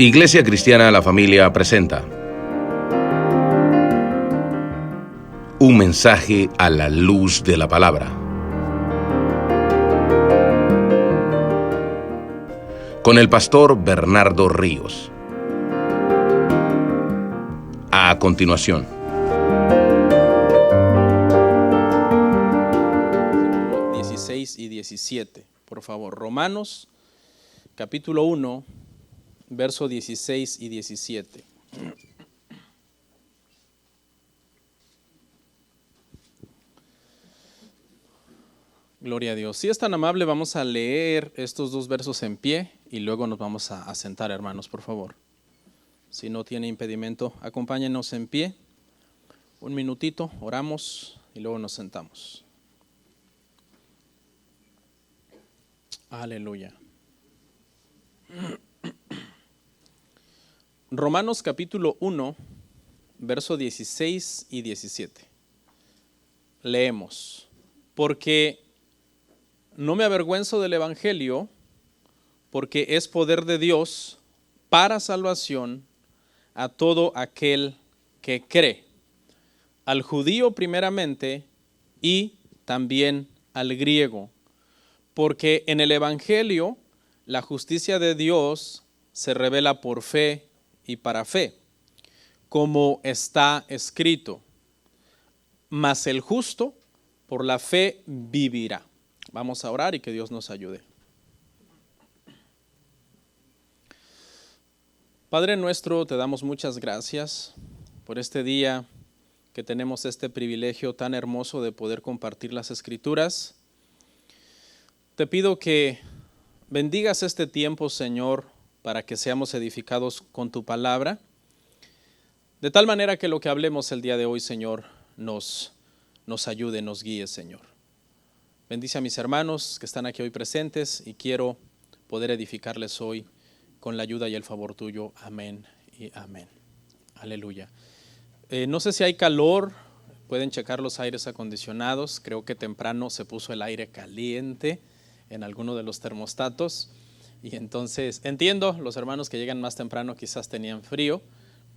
Iglesia Cristiana La Familia presenta un mensaje a la luz de la palabra. Con el pastor Bernardo Ríos. A continuación. 16 y 17, por favor. Romanos, capítulo 1, verso 16 y 17. Gloria a Dios. Si es tan amable, vamos a leer estos dos versos en pie y luego nos vamos a sentar, hermanos, por favor. Si no tiene impedimento, acompáñenos en pie. Un minutito, oramos y luego nos sentamos. Aleluya. Romanos capítulo 1, verso 16 y 17. Leemos: porque no me avergüenzo del evangelio, porque es poder de Dios para salvación a todo aquel que cree, al judío primeramente y también al griego, porque en el evangelio la justicia de Dios se revela por fe y para fe, como está escrito: mas el justo por la fe vivirá. Vamos a orar y que Dios nos ayude. Padre nuestro, te damos muchas gracias por este día que tenemos este privilegio tan hermoso de poder compartir las Escrituras. Te pido que bendigas este tiempo, Señor, para que seamos edificados con tu palabra, de tal manera que lo que hablemos el día de hoy, Señor, nos ayude, nos guíe, Señor. Bendice a mis hermanos que están aquí hoy presentes y quiero poder edificarles hoy con la ayuda y el favor tuyo. Amén y amén. Aleluya. No sé si hay calor, pueden checar los aires acondicionados. Creo que temprano se puso el aire caliente en alguno de los termostatos. Y entonces entiendo, los hermanos que llegan más temprano quizás tenían frío,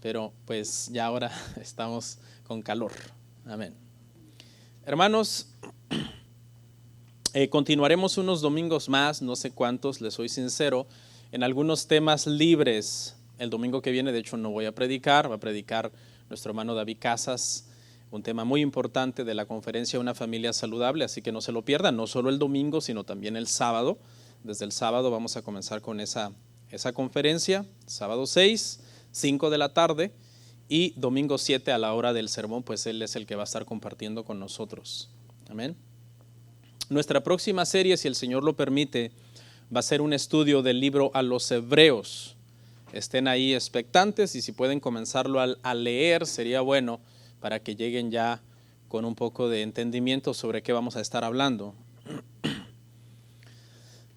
pero pues ya ahora estamos con calor. Amén. Hermanos, continuaremos unos domingos más, no sé cuántos, les soy sincero, en algunos temas libres. El domingo que viene, de hecho, no voy a predicar, va a predicar nuestro hermano David Casas, un tema muy importante de la conferencia Una Familia Saludable, así que no se lo pierdan, no solo el domingo, sino también el sábado. Desde el sábado vamos a comenzar con esa conferencia, sábado 6, 5 de la tarde, y domingo 7 a la hora del sermón, pues él es el que va a estar compartiendo con nosotros. Amén. Nuestra próxima serie, si el Señor lo permite, va a ser un estudio del libro a los Hebreos. Estén ahí expectantes y si pueden comenzarlo a leer sería bueno para que lleguen ya con un poco de entendimiento sobre qué vamos a estar hablando.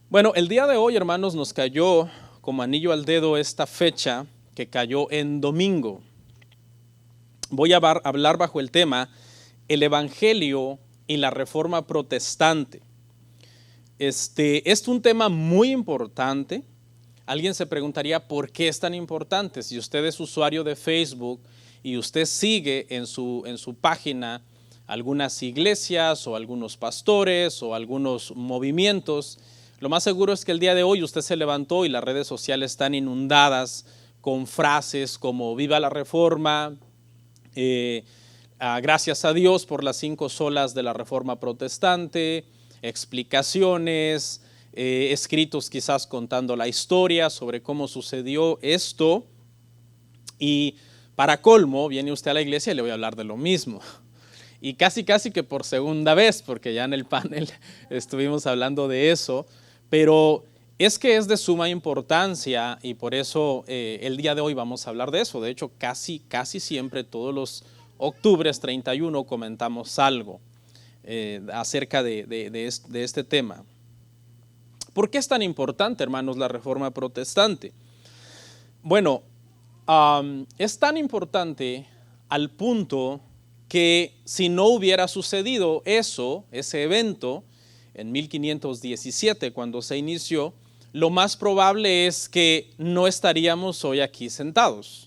Bueno, el día de hoy, hermanos, nos cayó como anillo al dedo esta fecha que cayó en domingo. Voy a hablar bajo el tema el Evangelio y la Reforma Protestante. Es un tema muy importante. Alguien se preguntaría por qué es tan importante. Si usted es usuario de Facebook y usted sigue en su página algunas iglesias o algunos pastores o algunos movimientos, lo más seguro es que el día de hoy usted se levantó y las redes sociales están inundadas con frases como viva la Reforma, gracias a Dios por las 5 solas de la Reforma Protestante, explicaciones, escritos quizás contando la historia sobre cómo sucedió esto. Y para colmo, viene usted a la iglesia y le voy a hablar de lo mismo. Y casi que por segunda vez, porque ya en el panel estuvimos hablando de eso, pero es que es de suma importancia y por eso el día de hoy vamos a hablar de eso. De hecho, casi siempre todos los octubres 31 comentamos algo acerca de este tema. ¿Por qué es tan importante, hermanos, la Reforma Protestante? Bueno, es tan importante al punto que si no hubiera sucedido ese evento, en 1517, cuando se inició, lo más probable es que no estaríamos hoy aquí sentados.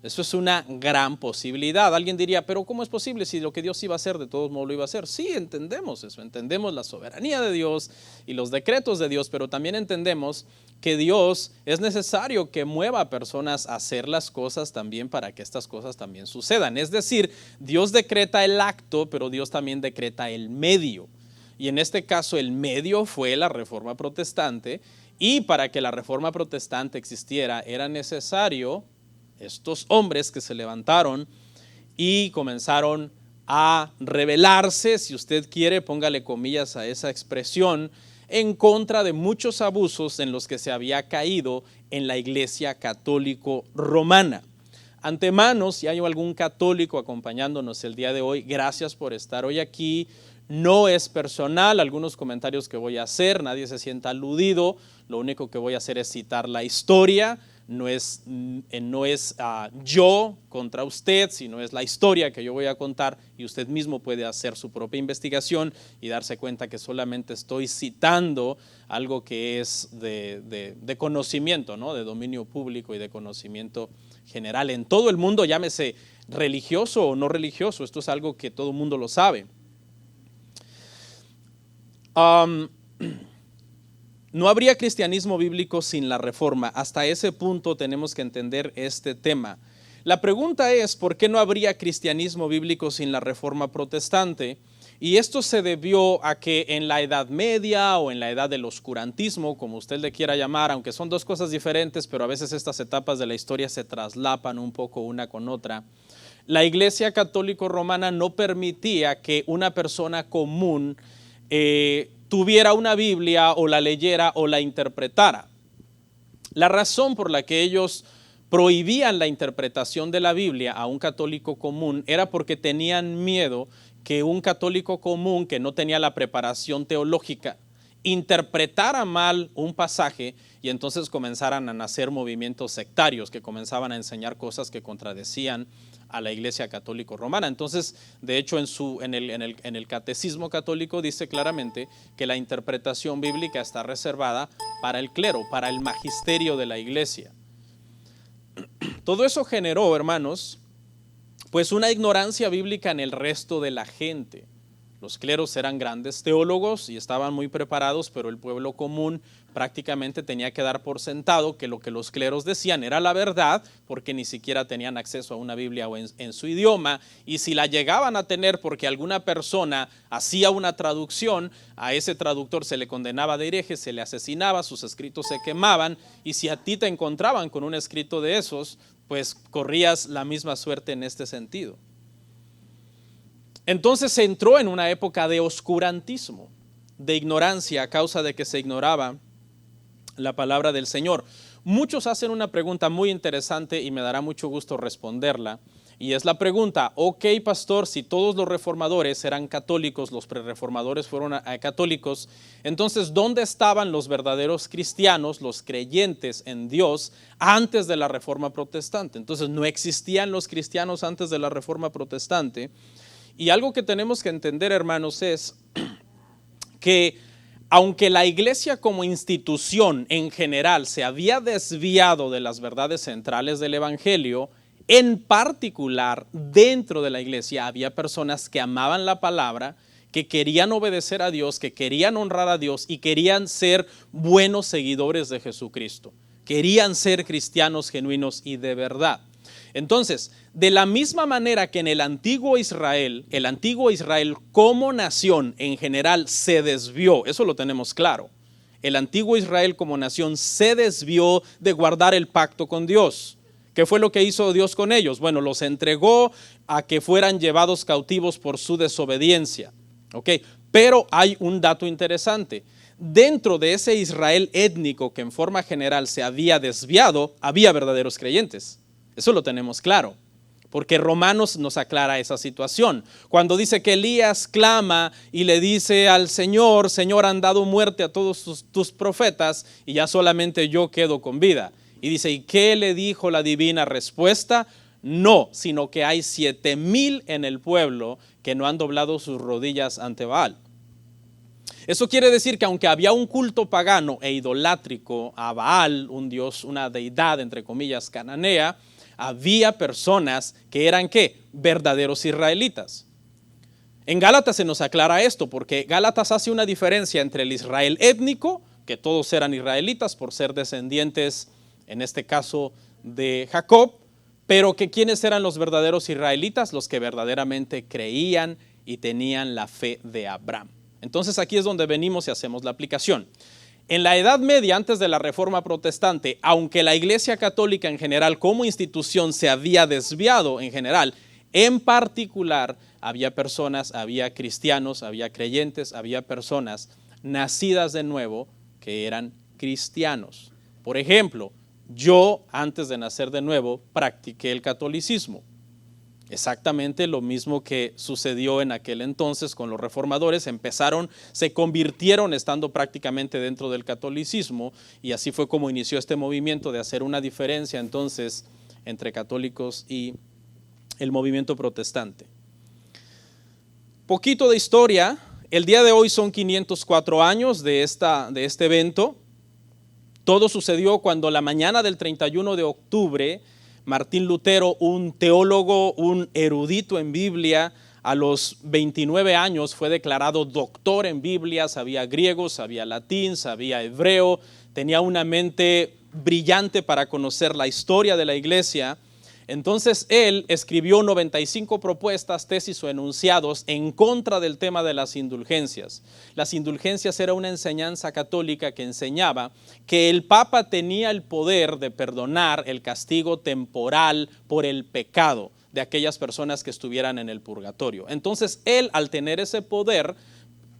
Eso es una gran posibilidad. Alguien diría, pero ¿cómo es posible si lo que Dios iba a hacer de todos modos lo iba a hacer? Sí, entendemos eso, entendemos la soberanía de Dios y los decretos de Dios, pero también entendemos que Dios es necesario que mueva a personas a hacer las cosas también para que estas cosas también sucedan. Es decir, Dios decreta el acto, pero Dios también decreta el medio. Y en este caso el medio fue la Reforma Protestante, y para que la Reforma Protestante existiera era necesario estos hombres que se levantaron y comenzaron a rebelarse, si usted quiere, póngale comillas a esa expresión, en contra de muchos abusos en los que se había caído en la Iglesia Católico Romana. Antemano, si hay algún católico acompañándonos el día de hoy, gracias por estar hoy aquí. No es personal, algunos comentarios que voy a hacer, nadie se sienta aludido, lo único que voy a hacer es citar la historia. No es yo contra usted, sino es la historia que yo voy a contar, y usted mismo puede hacer su propia investigación y darse cuenta que solamente estoy citando algo que es de conocimiento, ¿no? De dominio público y de conocimiento general en todo el mundo, llámese religioso o no religioso. Esto es algo que todo el mundo lo sabe. No habría cristianismo bíblico sin la Reforma. Hasta ese punto tenemos que entender este tema. La pregunta es, ¿por qué no habría cristianismo bíblico sin la Reforma Protestante? Y esto se debió a que en la Edad Media o en la Edad del Oscurantismo, como usted le quiera llamar, aunque son dos cosas diferentes, pero a veces estas etapas de la historia se traslapan un poco una con otra, la Iglesia Católico Romana no permitía que una persona común tuviera una Biblia o la leyera o la interpretara. La razón por la que ellos prohibían la interpretación de la Biblia a un católico común era porque tenían miedo que un católico común que no tenía la preparación teológica interpretara mal un pasaje y entonces comenzaran a nacer movimientos sectarios que comenzaban a enseñar cosas que contradecían a la Iglesia Católico Romana. Entonces, de hecho, en el Catecismo Católico dice claramente que la interpretación bíblica está reservada para el clero, para el magisterio de la Iglesia. Todo eso generó, hermanos, pues una ignorancia bíblica en el resto de la gente. Los cleros eran grandes teólogos y estaban muy preparados, pero el pueblo común prácticamente tenía que dar por sentado que lo que los cleros decían era la verdad, porque ni siquiera tenían acceso a una Biblia o en su idioma, y si la llegaban a tener porque alguna persona hacía una traducción, a ese traductor se le condenaba de hereje, se le asesinaba, sus escritos se quemaban, y si a ti te encontraban con un escrito de esos, pues corrías la misma suerte en este sentido. Entonces se entró en una época de oscurantismo, de ignorancia a causa de que se ignoraba la palabra del Señor. Muchos hacen una pregunta muy interesante y me dará mucho gusto responderla. Y es la pregunta, ok, pastor, si todos los reformadores eran católicos, los prerreformadores fueron católicos, entonces, ¿dónde estaban los verdaderos cristianos, los creyentes en Dios, antes de la Reforma Protestante? Entonces, ¿no existían los cristianos antes de la Reforma Protestante? Y algo que tenemos que entender, hermanos, es que aunque la iglesia como institución en general se había desviado de las verdades centrales del evangelio, en particular dentro de la iglesia había personas que amaban la palabra, que querían obedecer a Dios, que querían honrar a Dios y querían ser buenos seguidores de Jesucristo. Querían ser cristianos genuinos y de verdad. Entonces, de la misma manera que en el antiguo Israel como nación en general se desvió, eso lo tenemos claro. El antiguo Israel como nación se desvió de guardar el pacto con Dios. ¿Qué fue lo que hizo Dios con ellos? Bueno, los entregó a que fueran llevados cautivos por su desobediencia. ¿Okay? Pero hay un dato interesante. Dentro de ese Israel étnico que en forma general se había desviado, había verdaderos creyentes. Eso lo tenemos claro, porque Romanos nos aclara esa situación. Cuando dice que Elías clama y le dice al Señor, Señor, han dado muerte a todos tus profetas y ya solamente yo quedo con vida. Y dice, ¿y qué le dijo la divina respuesta? No, sino que hay 7,000 en el pueblo que no han doblado sus rodillas ante Baal. Eso quiere decir que aunque había un culto pagano e idolátrico a Baal, un dios, una deidad, entre comillas, cananea, había personas que eran, ¿qué? Verdaderos israelitas. En Gálatas se nos aclara esto, porque Gálatas hace una diferencia entre el Israel étnico, que todos eran israelitas por ser descendientes, en este caso, de Jacob, pero que ¿quiénes eran los verdaderos israelitas? Los que verdaderamente creían y tenían la fe de Abraham. Entonces aquí es donde venimos y hacemos la aplicación. En la Edad Media, antes de la Reforma Protestante, aunque la Iglesia Católica en general como institución se había desviado en general, en particular había personas, había cristianos, había creyentes, había personas nacidas de nuevo que eran cristianos. Por ejemplo, yo antes de nacer de nuevo practiqué el catolicismo. Exactamente lo mismo que sucedió en aquel entonces con los reformadores, se convirtieron estando prácticamente dentro del catolicismo, y así fue como inició este movimiento de hacer una diferencia entonces entre católicos y el movimiento protestante. Poquito de historia. El día de hoy son 504 años de este evento. Todo sucedió cuando la mañana del 31 de octubre, Martín Lutero, un teólogo, un erudito en Biblia, a los 29 años fue declarado doctor en Biblia, sabía griego, sabía latín, sabía hebreo, tenía una mente brillante para conocer la historia de la iglesia. Entonces él escribió 95 propuestas, tesis o enunciados en contra del tema de las indulgencias. Las indulgencias era una enseñanza católica que enseñaba que el Papa tenía el poder de perdonar el castigo temporal por el pecado de aquellas personas que estuvieran en el purgatorio. Entonces él, al tener ese poder,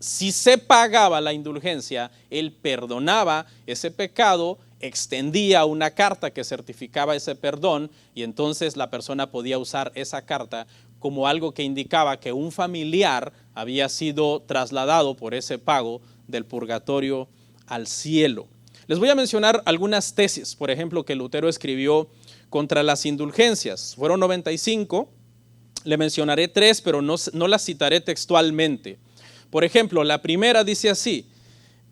si se pagaba la indulgencia, él perdonaba ese pecado, extendía una carta que certificaba ese perdón, y entonces la persona podía usar esa carta como algo que indicaba que un familiar había sido trasladado por ese pago del purgatorio al cielo. Les voy a mencionar algunas tesis, por ejemplo, que Lutero escribió contra las indulgencias. Fueron 95, le mencionaré 3, pero no las citaré textualmente. Por ejemplo, la primera dice así,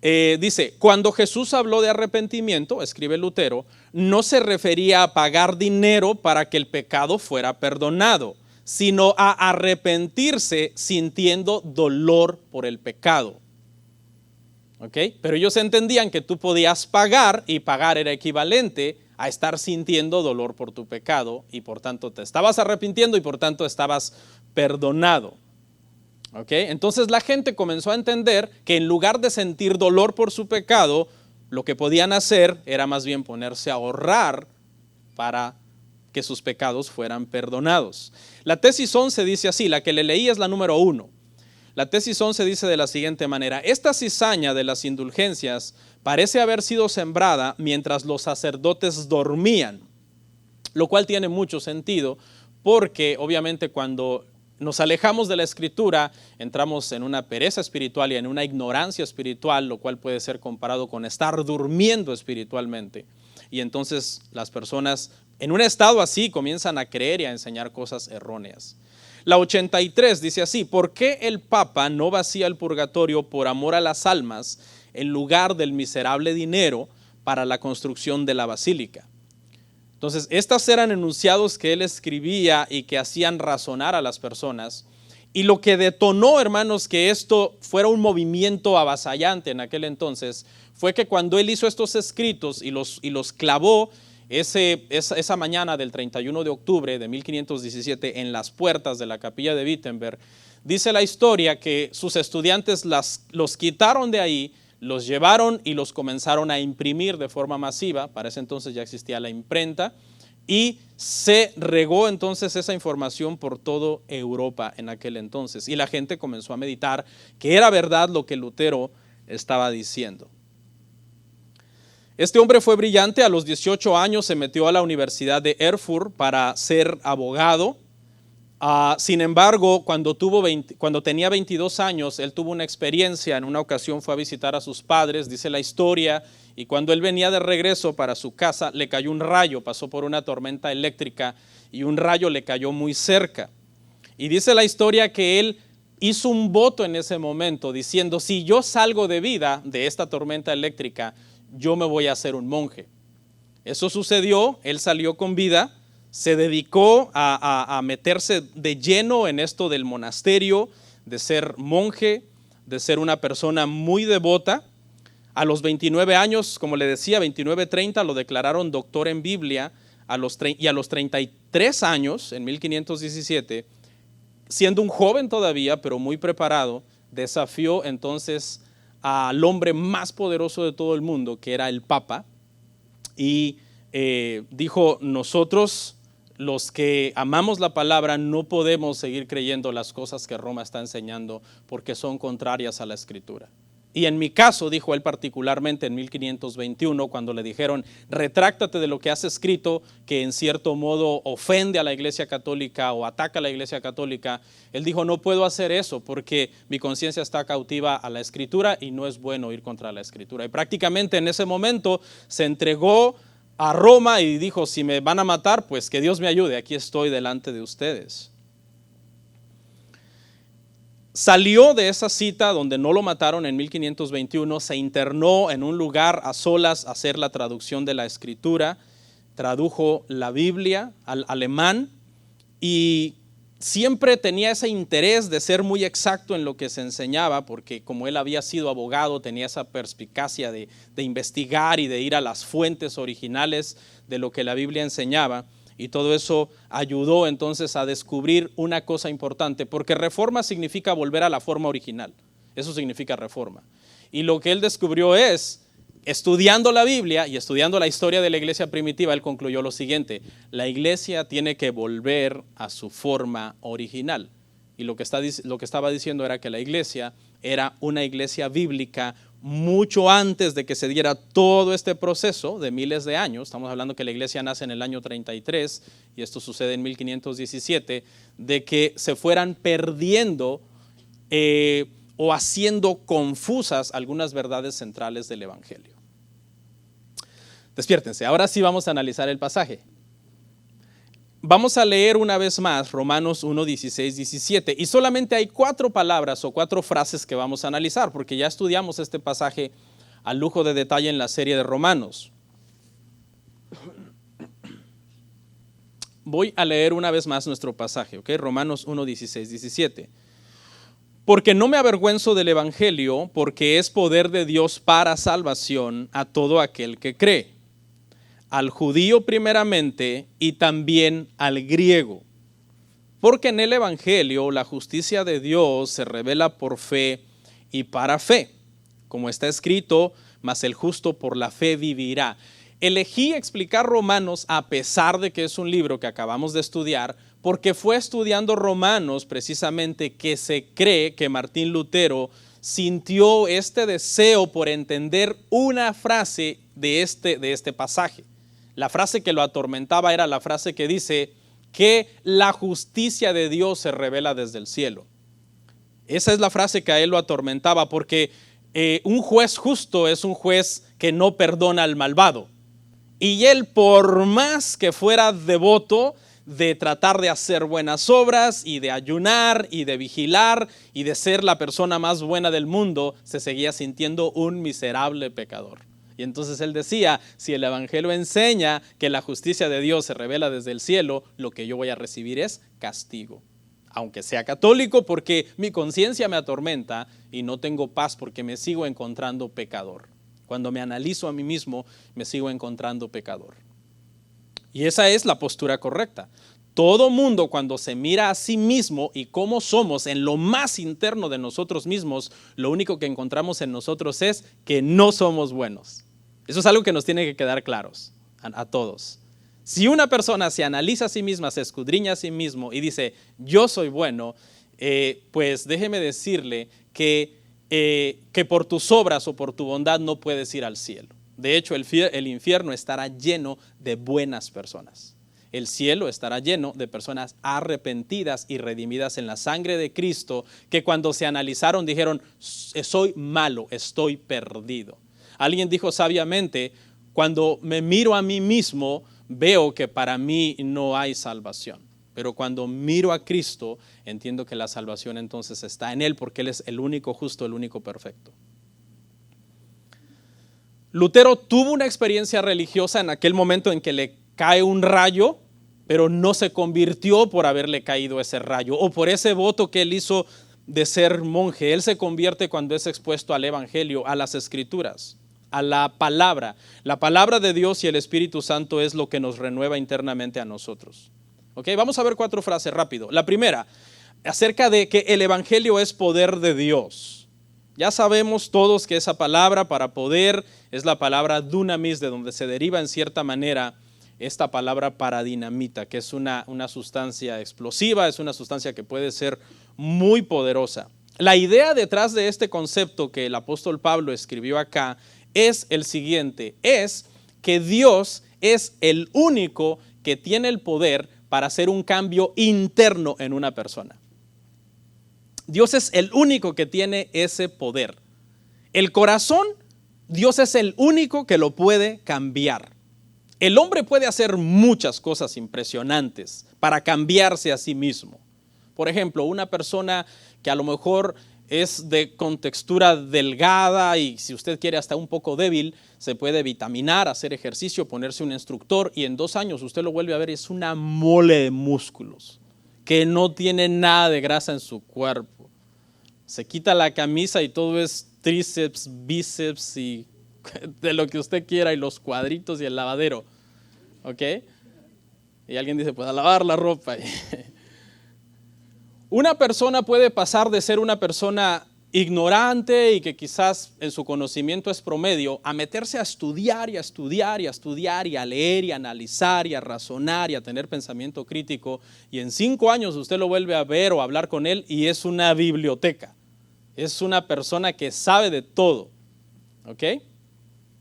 dice, cuando Jesús habló de arrepentimiento, escribe Lutero, no se refería a pagar dinero para que el pecado fuera perdonado, sino a arrepentirse sintiendo dolor por el pecado. ¿Ok? Pero ellos entendían que tú podías pagar, y pagar era equivalente a estar sintiendo dolor por tu pecado, y por tanto te estabas arrepintiendo y por tanto estabas perdonado. ¿Okay? Entonces la gente comenzó a entender que en lugar de sentir dolor por su pecado, lo que podían hacer era más bien ponerse a ahorrar para que sus pecados fueran perdonados. La tesis 11 dice así, la que le leí es la número 1. La tesis 11 dice de la siguiente manera, esta cizaña de las indulgencias parece haber sido sembrada mientras los sacerdotes dormían, lo cual tiene mucho sentido porque obviamente cuando nos alejamos de la escritura, entramos en una pereza espiritual y en una ignorancia espiritual, lo cual puede ser comparado con estar durmiendo espiritualmente. Y entonces las personas en un estado así comienzan a creer y a enseñar cosas erróneas. La 83 dice así, ¿por qué el Papa no vacía el purgatorio por amor a las almas en lugar del miserable dinero para la construcción de la basílica? Entonces, estos eran enunciados que él escribía y que hacían razonar a las personas. Y lo que detonó, hermanos, que esto fuera un movimiento avasallante en aquel entonces, fue que cuando él hizo estos escritos y los clavó esa mañana del 31 de octubre de 1517 en las puertas de la capilla de Wittenberg, dice la historia que sus estudiantes los quitaron de ahí, los llevaron y los comenzaron a imprimir de forma masiva. Para ese entonces ya existía la imprenta y se regó entonces esa información por toda Europa en aquel entonces, y la gente comenzó a meditar que era verdad lo que Lutero estaba diciendo. Este hombre fue brillante. A los 18 años se metió a la Universidad de Erfurt para ser abogado. Sin embargo, cuando tenía 22 años, él tuvo una experiencia. En una ocasión fue a visitar a sus padres, dice la historia, y cuando él venía de regreso para su casa, le cayó un rayo, pasó por una tormenta eléctrica y un rayo le cayó muy cerca. Y dice la historia que él hizo un voto en ese momento diciendo, si yo salgo de vida de esta tormenta eléctrica, yo me voy a hacer un monje. Eso sucedió, él salió con vida, se dedicó a meterse de lleno en esto del monasterio, de ser monje, de ser una persona muy devota. A los 29 años, como le decía, 29, 30, lo declararon doctor en Biblia, y a los 33 años, en 1517, siendo un joven todavía, pero muy preparado, desafió entonces al hombre más poderoso de todo el mundo, que era el Papa, y dijo, nosotros los que amamos la palabra no podemos seguir creyendo las cosas que Roma está enseñando porque son contrarias a la Escritura. Y en mi caso, dijo él particularmente en 1521, cuando le dijeron, retráctate de lo que has escrito, que en cierto modo ofende a la Iglesia Católica o ataca a la Iglesia Católica, él dijo, no puedo hacer eso porque mi conciencia está cautiva a la Escritura y no es bueno ir contra la Escritura. Y prácticamente en ese momento se entregó a Roma y dijo, si me van a matar, pues que Dios me ayude, aquí estoy delante de ustedes. Salió de esa cita donde no lo mataron en 1521, se internó en un lugar a solas a hacer la traducción de la Escritura, tradujo la Biblia al alemán y siempre tenía ese interés de ser muy exacto en lo que se enseñaba, porque como él había sido abogado, tenía esa perspicacia de investigar y de ir a las fuentes originales de lo que la Biblia enseñaba. Y todo eso ayudó entonces a descubrir una cosa importante, porque reforma significa volver a la forma original. Eso significa reforma. Y lo que él descubrió es, estudiando la Biblia y estudiando la historia de la iglesia primitiva, él concluyó lo siguiente: la iglesia tiene que volver a su forma original. Y lo que estaba diciendo era que la iglesia era una iglesia bíblica mucho antes de que se diera todo este proceso de miles de años. Estamos hablando que la iglesia nace en el año 33 y esto sucede en 1517, de que se fueran perdiendo o haciendo confusas algunas verdades centrales del evangelio. Despiértense, ahora sí vamos a analizar el pasaje. Vamos a leer una vez más Romanos 1, 16, 17 y solamente hay 4 palabras o 4 frases que vamos a analizar porque ya estudiamos este pasaje a lujo de detalle en la serie de Romanos. Voy a leer una vez más nuestro pasaje, ¿ok? Romanos 1, 16, 17. Porque no me avergüenzo del evangelio, porque es poder de Dios para salvación a todo aquel que cree, al judío primeramente y también al griego. Porque en el evangelio la justicia de Dios se revela por fe y para fe, como está escrito, mas el justo por la fe vivirá. Elegí explicar Romanos a pesar de que es un libro que acabamos de estudiar, porque fue estudiando Romanos precisamente que se cree que Martín Lutero sintió este deseo por entender una frase de este pasaje. La frase que lo atormentaba era la frase que dice que la justicia de Dios se revela desde el cielo. Esa es la frase que a él lo atormentaba, porque un juez justo es un juez que no perdona al malvado. Y él, por más que fuera devoto de tratar de hacer buenas obras y de ayunar y de vigilar y de ser la persona más buena del mundo, se seguía sintiendo un miserable pecador. Y entonces él decía, si el evangelio enseña que la justicia de Dios se revela desde el cielo, lo que yo voy a recibir es castigo. Aunque sea católico, porque mi conciencia me atormenta y no tengo paz porque me sigo encontrando pecador. Cuando me analizo a mí mismo, me sigo encontrando pecador. Y esa es la postura correcta. Todo mundo, cuando se mira a sí mismo y cómo somos en lo más interno de nosotros mismos, lo único que encontramos en nosotros es que no somos buenos. Eso es algo que nos tiene que quedar claros a todos. Si una persona se analiza a sí misma, se escudriña a sí mismo y dice, yo soy bueno, pues déjeme decirle que por tus obras o por tu bondad no puedes ir al cielo. De hecho, el infierno estará lleno de buenas personas. El cielo estará lleno de personas arrepentidas y redimidas en la sangre de Cristo, que cuando se analizaron dijeron, soy malo, estoy perdido. Alguien dijo sabiamente, cuando me miro a mí mismo, veo que para mí no hay salvación. Pero cuando miro a Cristo, entiendo que la salvación entonces está en Él, porque Él es el único justo, el único perfecto. Lutero tuvo una experiencia religiosa en aquel momento en que le cae un rayo, pero no se convirtió por haberle caído ese rayo o por ese voto que él hizo de ser monje. Él se convierte cuando es expuesto al evangelio, a las escrituras, a la palabra. La palabra de Dios y el Espíritu Santo es lo que nos renueva internamente a nosotros. ¿Ok? Vamos a ver 4 frases rápido. La primera, acerca de que el evangelio es poder de Dios. Ya sabemos todos que esa palabra para poder es la palabra dunamis, de donde se deriva en cierta manera esta palabra para dinamita, que es una sustancia explosiva, es una sustancia que puede ser muy poderosa. La idea detrás de este concepto que el apóstol Pablo escribió acá es el siguiente, es que Dios es el único que tiene el poder para hacer un cambio interno en una persona. Dios es el único que tiene ese poder. El corazón, Dios es el único que lo puede cambiar. El hombre puede hacer muchas cosas impresionantes para cambiarse a sí mismo. Por ejemplo, una persona que a lo mejor es de contextura delgada y si usted quiere hasta un poco débil, se puede vitaminar, hacer ejercicio, ponerse un instructor y en 2 años usted lo vuelve a ver y es una mole de músculos que no tiene nada de grasa en su cuerpo. Se quita la camisa y todo es tríceps, bíceps y de lo que usted quiera y los cuadritos y el lavadero. ¿Ok? Y alguien dice, pues a lavar la ropa. Una persona puede pasar de ser una persona ignorante y que quizás en su conocimiento es promedio, a meterse a estudiar y a estudiar y a estudiar y a leer y a analizar y a razonar y a tener pensamiento crítico. Y en 5 años usted lo vuelve a ver o a hablar con él y es una biblioteca. Es una persona que sabe de todo. ¿Ok?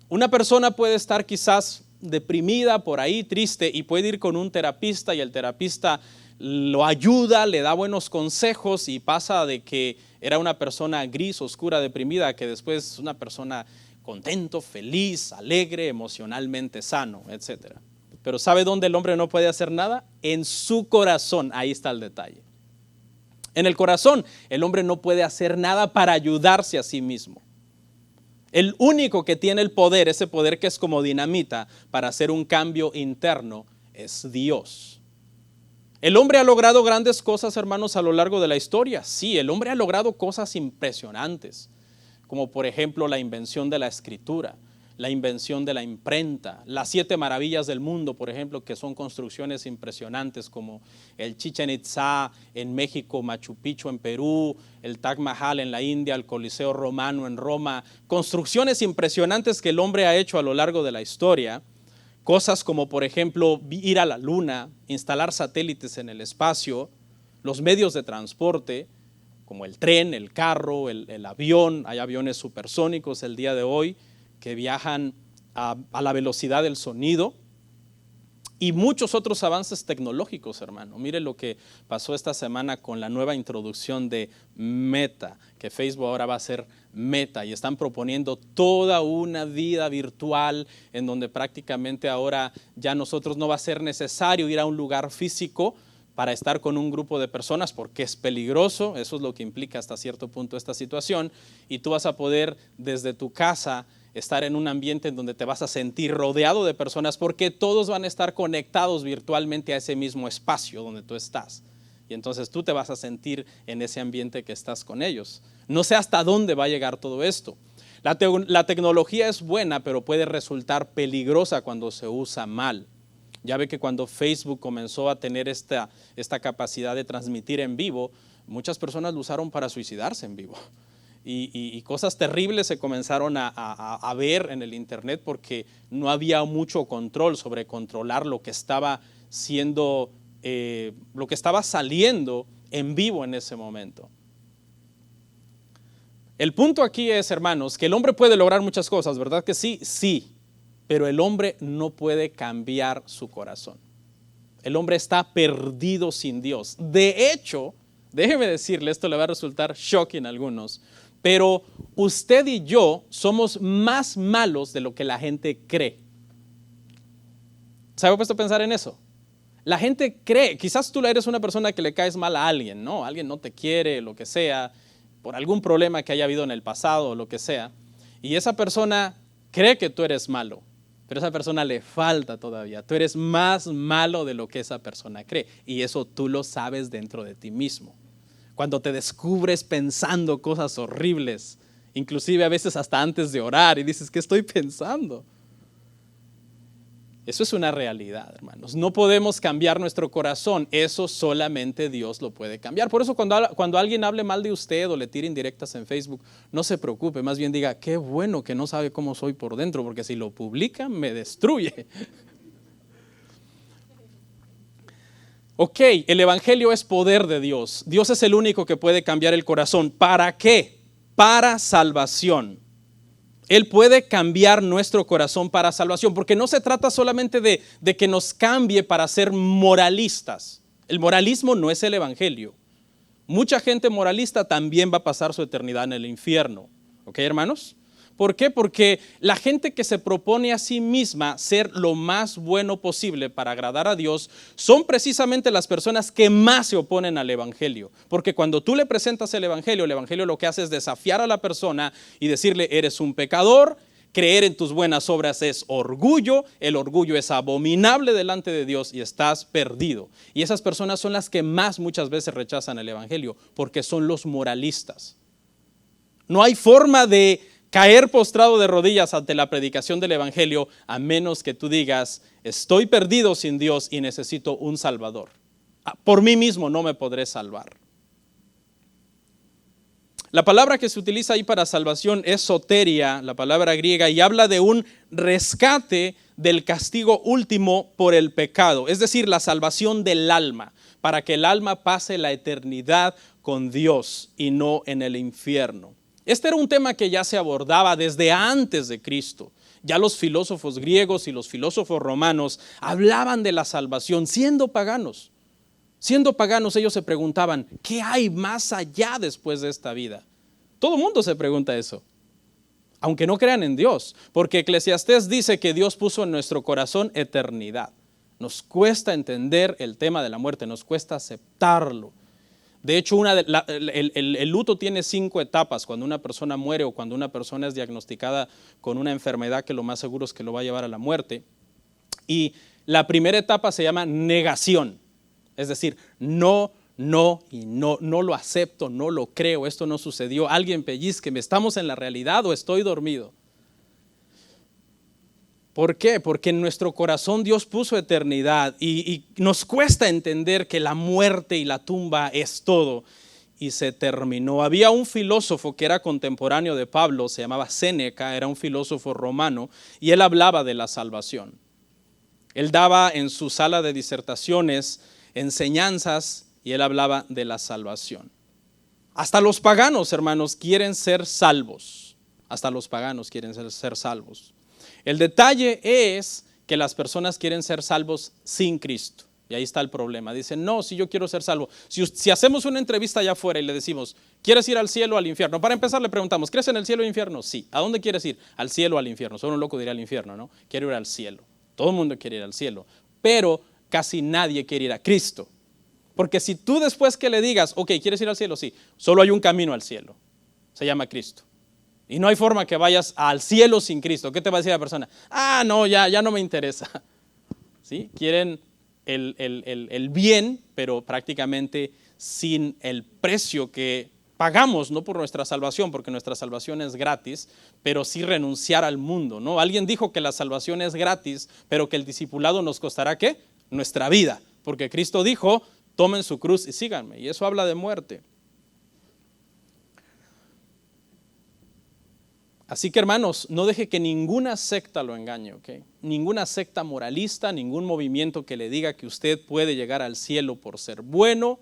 Una persona puede estar quizás deprimida por ahí, triste, y puede ir con un terapista y el terapista lo ayuda, le da buenos consejos y pasa de que era una persona gris, oscura, deprimida, a que después es una persona contento, feliz, alegre, emocionalmente sano, etc. Pero ¿sabe dónde el hombre no puede hacer nada? En su corazón, ahí está el detalle. En el corazón, el hombre no puede hacer nada para ayudarse a sí mismo. El único que tiene el poder, ese poder que es como dinamita para hacer un cambio interno, es Dios. El hombre ha logrado grandes cosas, hermanos, a lo largo de la historia. Sí, el hombre ha logrado cosas impresionantes, como por ejemplo la invención de la escritura, la invención de la imprenta, las 7 maravillas del mundo, por ejemplo, que son construcciones impresionantes como el Chichén Itzá en México, Machu Picchu en Perú, el Taj Mahal en la India, el Coliseo Romano en Roma, construcciones impresionantes que el hombre ha hecho a lo largo de la historia. Cosas como, por ejemplo, ir a la luna, instalar satélites en el espacio, los medios de transporte, como el tren, el carro, el avión. Hay aviones supersónicos el día de hoy que viajan a la velocidad del sonido. Y muchos otros avances tecnológicos, hermano. Mire lo que pasó esta semana con la nueva introducción de Meta, que Facebook ahora va a ser Meta y están proponiendo toda una vida virtual en donde prácticamente ahora ya nosotros no va a ser necesario ir a un lugar físico para estar con un grupo de personas porque es peligroso. Eso es lo que implica hasta cierto punto esta situación, y tú vas a poder desde tu casa estar en un ambiente en donde te vas a sentir rodeado de personas porque todos van a estar conectados virtualmente a ese mismo espacio donde tú estás. Y entonces tú te vas a sentir en ese ambiente que estás con ellos. No sé hasta dónde va a llegar todo esto. La tecnología es buena, pero puede resultar peligrosa cuando se usa mal. Ya ve que cuando Facebook comenzó a tener esta capacidad de transmitir en vivo, muchas personas lo usaron para suicidarse en vivo. Y cosas terribles se comenzaron a ver en el internet porque no había mucho control sobre controlar lo que estaba siendo, lo que estaba saliendo en vivo en ese momento. El punto aquí es, hermanos, que el hombre puede lograr muchas cosas, ¿verdad que sí? Sí, pero el hombre no puede cambiar su corazón. El hombre está perdido sin Dios. De hecho, déjeme decirle, esto le va a resultar shocking a algunos, pero usted y yo somos más malos de lo que la gente cree. ¿Se ha puesto a pensar en eso? La gente cree, quizás tú eres una persona que le caes mal a alguien, ¿no? Alguien no te quiere, lo que sea, por algún problema que haya habido en el pasado o lo que sea. Y esa persona cree que tú eres malo, pero a esa persona le falta todavía. Tú eres más malo de lo que esa persona cree. Y eso tú lo sabes dentro de ti mismo. Cuando te descubres pensando cosas horribles, inclusive a veces hasta antes de orar, y dices, ¿qué estoy pensando? Eso es una realidad, hermanos. No podemos cambiar nuestro corazón. Eso solamente Dios lo puede cambiar. Por eso cuando alguien hable mal de usted o le tire indirectas en Facebook, no se preocupe. Más bien diga, qué bueno que no sabe cómo soy por dentro, porque si lo publica, me destruye. Ok, el evangelio es poder de Dios. Dios es el único que puede cambiar el corazón. ¿Para qué? Para salvación. Él puede cambiar nuestro corazón para salvación, porque no se trata solamente de que nos cambie para ser moralistas. El moralismo no es el evangelio. Mucha gente moralista también va a pasar su eternidad en el infierno. ¿Ok, hermanos? ¿Por qué? Porque la gente que se propone a sí misma ser lo más bueno posible para agradar a Dios son precisamente las personas que más se oponen al evangelio. Porque cuando tú le presentas el evangelio lo que hace es desafiar a la persona y decirle, eres un pecador, creer en tus buenas obras es orgullo, el orgullo es abominable delante de Dios y estás perdido. Y esas personas son las que más muchas veces rechazan el evangelio, porque son los moralistas. No hay forma de caer postrado de rodillas ante la predicación del evangelio, a menos que tú digas, estoy perdido sin Dios y necesito un salvador. Por mí mismo no me podré salvar. La palabra que se utiliza ahí para salvación es soteria, la palabra griega, y habla de un rescate del castigo último por el pecado, es decir, la salvación del alma, para que el alma pase la eternidad con Dios y no en el infierno. Este era un tema que ya se abordaba desde antes de Cristo. Ya los filósofos griegos y los filósofos romanos hablaban de la salvación siendo paganos. Siendo paganos, ellos se preguntaban, ¿qué hay más allá después de esta vida? Todo el mundo se pregunta eso, aunque no crean en Dios, porque Eclesiastés dice que Dios puso en nuestro corazón eternidad. Nos cuesta entender el tema de la muerte, nos cuesta aceptarlo. De hecho, el luto tiene 5 etapas. Cuando una persona muere o cuando una persona es diagnosticada con una enfermedad que lo más seguro es que lo va a llevar a la muerte. Y la primera etapa se llama negación. Es decir, no lo acepto, no lo creo, esto no sucedió. Alguien pellizqueme, ¿estamos en la realidad o estoy dormido? ¿Por qué? Porque en nuestro corazón Dios puso eternidad y nos cuesta entender que la muerte y la tumba es todo. Y se terminó. Había un filósofo que era contemporáneo de Pablo, se llamaba Séneca, era un filósofo romano, y él hablaba de la salvación. Él daba en su sala de disertaciones enseñanzas y él hablaba de la salvación. Hasta los paganos, hermanos, quieren ser salvos. Hasta los paganos quieren ser salvos. El detalle es que las personas quieren ser salvos sin Cristo. Y ahí está el problema. Dicen, no, si yo quiero ser salvo. Si hacemos una entrevista allá afuera y le decimos, ¿quieres ir al cielo o al infierno? Para empezar le preguntamos, ¿crees en el cielo o infierno? Sí. ¿A dónde quieres ir? Al cielo o al infierno. Solo un loco diría al infierno, ¿no? Quiero ir al cielo. Todo el mundo quiere ir al cielo. Pero casi nadie quiere ir a Cristo. Porque si tú después que le digas, ok, ¿quieres ir al cielo? Sí. Solo hay un camino al cielo. Se llama Cristo. Y no hay forma que vayas al cielo sin Cristo. ¿Qué te va a decir la persona? No, ya no me interesa. ¿Sí? Quieren el bien, pero prácticamente sin el precio que pagamos, no por nuestra salvación, porque nuestra salvación es gratis, pero sí renunciar al mundo, ¿no? Alguien dijo que la salvación es gratis, pero que el discipulado nos costará, ¿qué? Nuestra vida, porque Cristo dijo, tomen su cruz y síganme, y eso habla de muerte. Así que, hermanos, no deje que ninguna secta lo engañe, ¿ok? Ninguna secta moralista, ningún movimiento que le diga que usted puede llegar al cielo por ser bueno,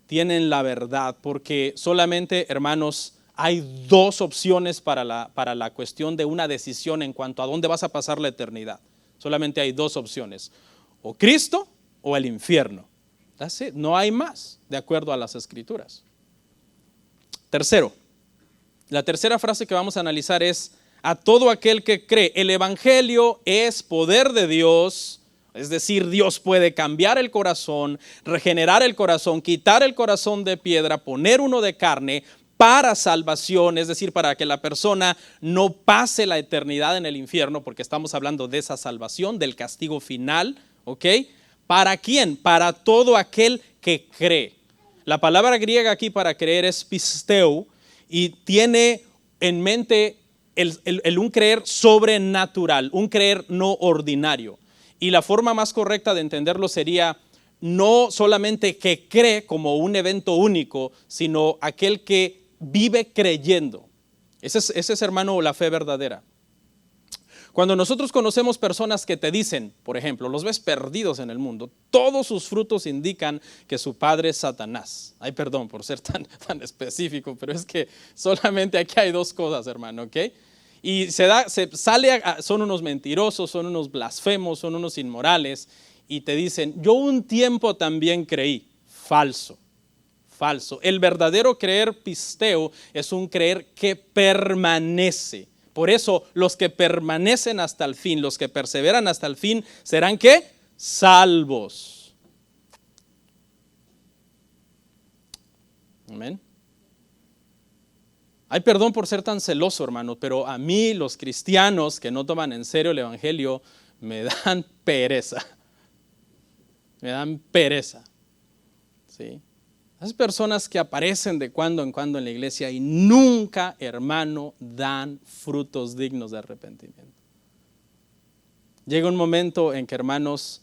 tienen la verdad, porque solamente, hermanos, hay 2 opciones para la cuestión de una decisión en cuanto a dónde vas a pasar la eternidad. Solamente hay 2 opciones, o Cristo o el infierno. That's it. No hay más, de acuerdo a las Escrituras. Tercero, la tercera frase que vamos a analizar es, a todo aquel que cree, el evangelio es poder de Dios Es decir, Dios puede cambiar el corazón, regenerar el corazón, quitar el corazón de piedra, poner uno de carne para salvación, es decir, para que la persona no pase la eternidad en el infierno, porque estamos hablando de esa salvación, del castigo final, ¿ok? ¿Para quién? Para todo aquel que cree. La palabra griega aquí para creer es pisteu y tiene en mente un creer sobrenatural, un creer no ordinario. Y la forma más correcta de entenderlo sería no solamente que cree como un evento único, sino aquel que vive creyendo. Ese es, hermano, la fe verdadera. Cuando nosotros conocemos personas que te dicen, por ejemplo, los ves perdidos en el mundo, todos sus frutos indican que su padre es Satanás. Ay, perdón por ser tan específico, pero es que solamente aquí hay dos cosas, hermano, ¿ok? Y son unos mentirosos, son unos blasfemos, son unos inmorales, y te dicen, yo un tiempo también creí. Falso. El verdadero creer pisteo es un creer que permanece. Por eso los que permanecen hasta el fin, los que perseveran hasta el fin, serán ¿qué? Salvos. Amén. Ay, perdón por ser tan celoso, hermano, pero a mí los cristianos que no toman en serio el evangelio me dan pereza. Me dan pereza. ¿Sí? Esas personas que aparecen de cuando en cuando en la iglesia y nunca, hermano, dan frutos dignos de arrepentimiento. Llega un momento en que, hermanos,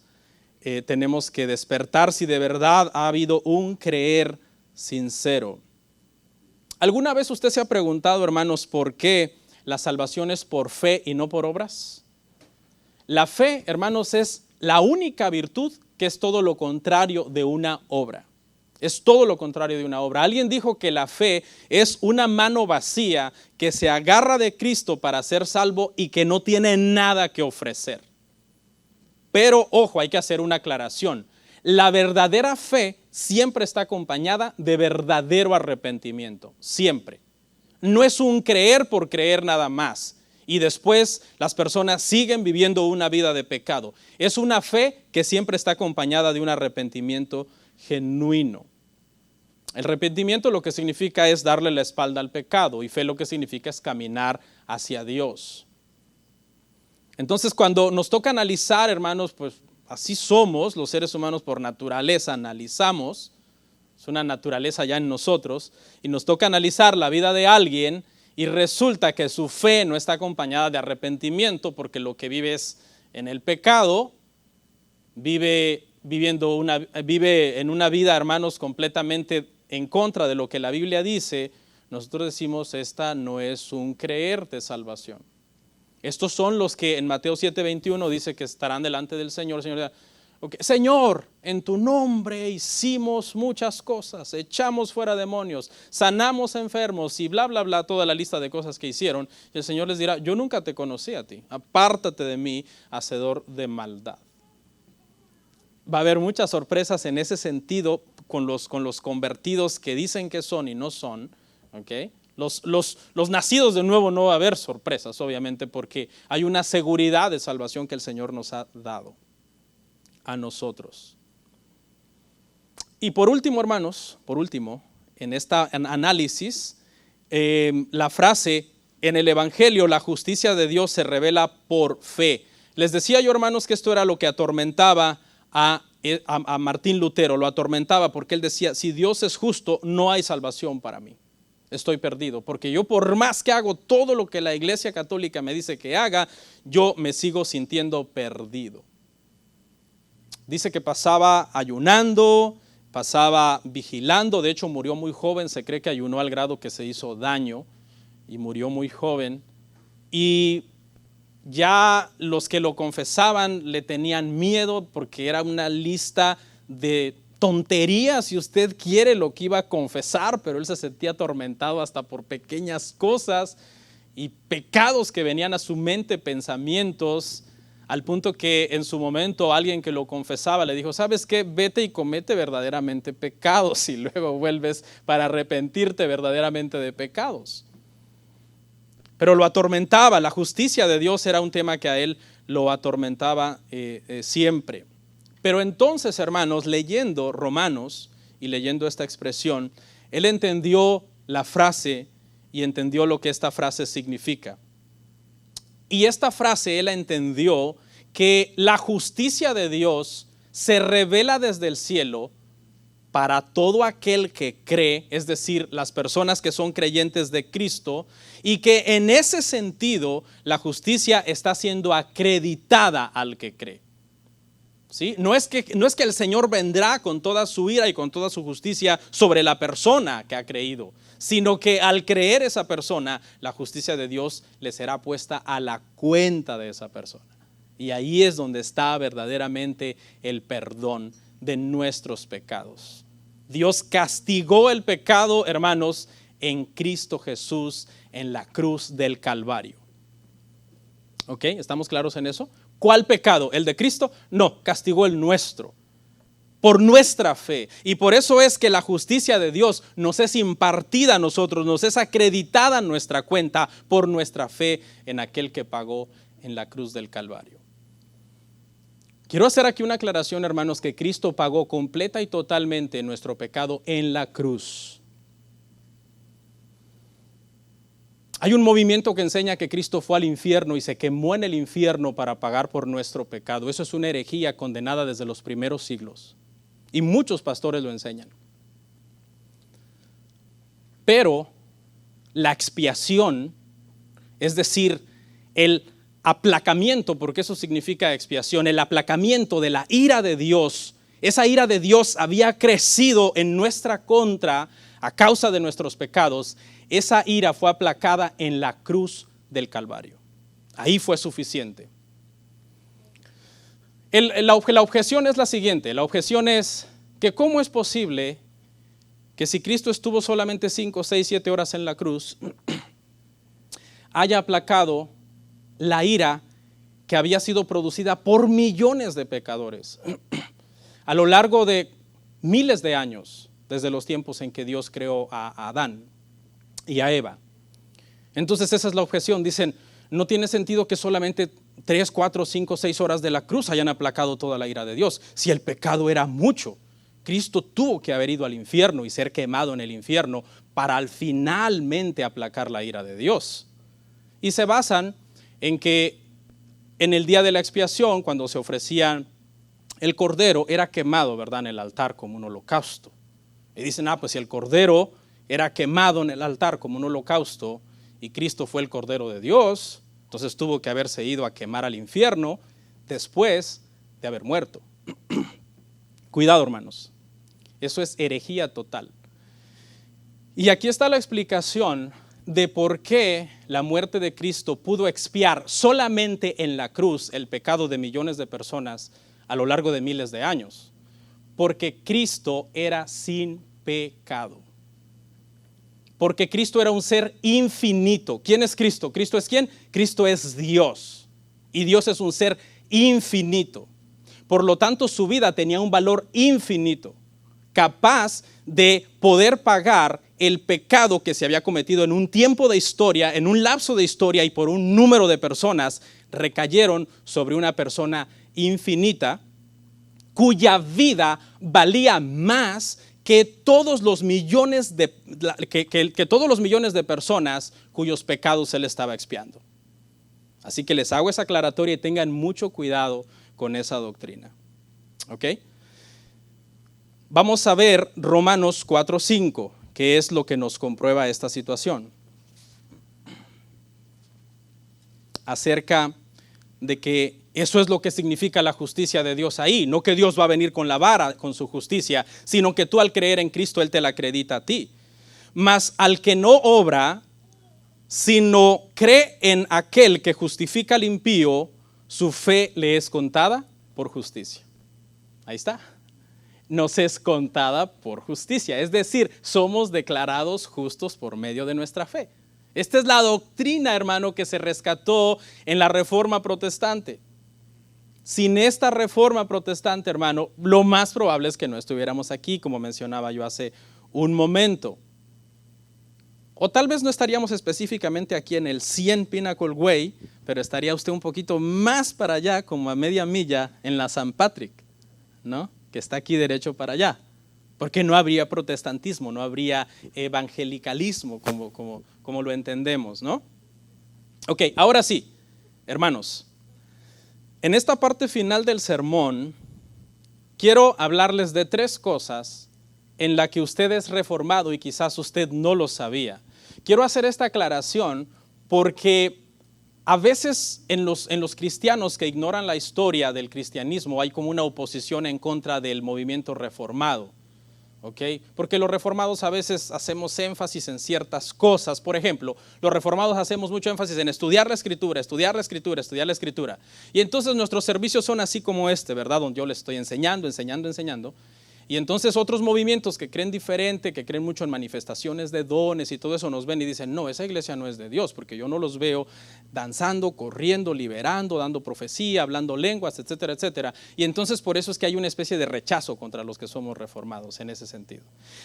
tenemos que despertar si de verdad ha habido un creer sincero. ¿Alguna vez usted se ha preguntado, hermanos, por qué la salvación es por fe y no por obras? La fe, hermanos, es la única virtud que es todo lo contrario de una obra. Es todo lo contrario de una obra. Alguien dijo que la fe es una mano vacía que se agarra de Cristo para ser salvo y que no tiene nada que ofrecer. Pero, ojo, hay que hacer una aclaración. La verdadera fe siempre está acompañada de verdadero arrepentimiento. Siempre. No es un creer por creer nada más. Y después las personas siguen viviendo una vida de pecado. Es una fe que siempre está acompañada de un arrepentimiento genuino. El arrepentimiento lo que significa es darle la espalda al pecado y fe lo que significa es caminar hacia Dios. Entonces cuando nos toca analizar, hermanos, pues así somos los seres humanos por naturaleza, analizamos, es una naturaleza ya en nosotros y nos toca analizar la vida de alguien y resulta que su fe no está acompañada de arrepentimiento porque lo que vive es en el pecado, vive en una vida, hermanos, completamente en contra de lo que la Biblia dice. Nosotros decimos, esta no es un creer de salvación. Estos son los que en Mateo 7:21 dice que estarán delante del Señor. El Señor dirá, okay, Señor, en tu nombre hicimos muchas cosas, echamos fuera demonios, sanamos enfermos y bla, bla, bla, toda la lista de cosas que hicieron. Y el Señor les dirá, yo nunca te conocí a ti, apártate de mí, hacedor de maldad. Va a haber muchas sorpresas en ese sentido con los convertidos que dicen que son y no son, ¿ok? Los nacidos de nuevo no va a haber sorpresas, obviamente, porque hay una seguridad de salvación que el Señor nos ha dado a nosotros. Y por último, hermanos, en este análisis, la frase, en el Evangelio la justicia de Dios se revela por fe. Les decía yo, hermanos, que esto era lo que atormentaba a Martín Lutero, lo atormentaba porque él decía, si Dios es justo, no hay salvación para mí. Estoy perdido, porque yo por más que hago todo lo que la Iglesia Católica me dice que haga, yo me sigo sintiendo perdido. Dice que pasaba ayunando, pasaba vigilando, de hecho murió muy joven, se cree que ayunó al grado que se hizo daño y murió muy joven. Y ya los que lo confesaban le tenían miedo porque era una lista de tonterías, si usted quiere, lo que iba a confesar, pero él se sentía atormentado hasta por pequeñas cosas y pecados que venían a su mente, pensamientos, al punto que en su momento alguien que lo confesaba le dijo, ¿sabes qué? Vete y comete verdaderamente pecados y luego vuelves para arrepentirte verdaderamente de pecados. pero lo atormentaba. La justicia de Dios era un tema que a él lo atormentaba siempre. Pero entonces, hermanos, leyendo Romanos y leyendo esta expresión, él entendió la frase y entendió lo que esta frase significa. Y esta frase él entendió que la justicia de Dios se revela desde el cielo para todo aquel que cree, es decir, las personas que son creyentes de Cristo, y que en ese sentido la justicia está siendo acreditada al que cree. ¿Sí? No es que el Señor vendrá con toda su ira y con toda su justicia sobre la persona que ha creído, sino que al creer esa persona, la justicia de Dios le será puesta a la cuenta de esa persona. Y ahí es donde está verdaderamente el perdón de nuestros pecados. Dios castigó el pecado, hermanos, en Cristo Jesús, en la cruz del Calvario. ¿Ok? ¿Estamos claros en eso? ¿Cuál pecado? ¿El de Cristo? No, castigó el nuestro, por nuestra fe. Y por eso es que la justicia de Dios nos es impartida a nosotros, nos es acreditada en nuestra cuenta por nuestra fe en aquel que pagó en la cruz del Calvario. Quiero hacer aquí una aclaración, hermanos, que Cristo pagó completa y totalmente nuestro pecado en la cruz. Hay un movimiento que enseña que Cristo fue al infierno y se quemó en el infierno para pagar por nuestro pecado. Eso es una herejía condenada desde los primeros siglos. Y muchos pastores lo enseñan. Pero la expiación, es decir, el aplacamiento, porque eso significa expiación, el aplacamiento de la ira de Dios, esa ira de Dios había crecido en nuestra contra a causa de nuestros pecados. Esa ira fue aplacada en la cruz del Calvario. Ahí fue suficiente. La objeción es la siguiente. La objeción es que ¿cómo es posible que si Cristo estuvo solamente 5, 6, 7 horas en la cruz, haya aplacado la ira que había sido producida por millones de pecadores a lo largo de miles de años, desde los tiempos en que Dios creó a Adán y a Eva? Entonces esa es la objeción. Dicen, no tiene sentido que solamente 3, 4, 5, 6 horas de la cruz hayan aplacado toda la ira de Dios. Si el pecado era mucho, Cristo tuvo que haber ido al infierno y ser quemado en el infierno para al finalmente aplacar la ira de Dios. Y se basan en que en el día de la expiación, cuando se ofrecía el cordero, era quemado, ¿verdad?, en el altar como un holocausto. Y dicen, pues si el cordero era quemado en el altar como un holocausto y Cristo fue el cordero de Dios, entonces tuvo que haberse ido a quemar al infierno después de haber muerto. Cuidado, hermanos. Eso es herejía total. Y aquí está la explicación de por qué la muerte de Cristo pudo expiar solamente en la cruz el pecado de millones de personas a lo largo de miles de años. Porque Cristo era sin pecado. Porque Cristo era un ser infinito. ¿Quién es Cristo? ¿Cristo es quién? Cristo es Dios. Y Dios es un ser infinito. Por lo tanto, su vida tenía un valor infinito, capaz de poder pagar el pecado que se había cometido en un tiempo de historia, en un lapso de historia y por un número de personas, recayeron sobre una persona infinita cuya vida valía más que todos los millones de personas cuyos pecados él estaba expiando. Así que les hago esa aclaratoria y tengan mucho cuidado con esa doctrina. ¿Ok? Vamos a ver Romanos 4:5, que es lo que nos comprueba esta situación. Acerca de que eso es lo que significa la justicia de Dios ahí. No que Dios va a venir con la vara, con su justicia, sino que tú al creer en Cristo, Él te la acredita a ti. Mas al que no obra, sino cree en aquel que justifica al impío, su fe le es contada por justicia. Ahí está. Nos es contada por justicia. Es decir, somos declarados justos por medio de nuestra fe. Esta es la doctrina, hermano, que se rescató en la Reforma Protestante. Sin esta Reforma Protestante, hermano, lo más probable es que no estuviéramos aquí, como mencionaba yo hace un momento. O tal vez no estaríamos específicamente aquí en el 100 Pinnacle Way, pero estaría usted un poquito más para allá, como a media milla, en la St. Patrick, ¿no? Que está aquí derecho para allá. Porque no habría protestantismo, no habría evangelicalismo como lo entendemos, ¿no? Ok, ahora sí, hermanos, en esta parte final del sermón, quiero hablarles de 3 cosas en las que usted es reformado y quizás usted no lo sabía. Quiero hacer esta aclaración porque a veces en los cristianos que ignoran la historia del cristianismo hay como una oposición en contra del movimiento reformado. ¿Okay? Porque los reformados a veces hacemos énfasis en ciertas cosas. Por ejemplo, los reformados hacemos mucho énfasis en estudiar la escritura, estudiar la escritura, estudiar la escritura. Y entonces nuestros servicios son así como este, ¿verdad? Donde yo les estoy enseñando. Y entonces otros movimientos que creen diferente, que creen mucho en manifestaciones de dones y todo eso, nos ven y dicen, no, esa iglesia no es de Dios, porque yo no los veo danzando, corriendo, liberando, dando profecía, hablando lenguas, etcétera, etcétera. Y entonces por eso es que hay una especie de rechazo contra los que somos reformados en ese sentido.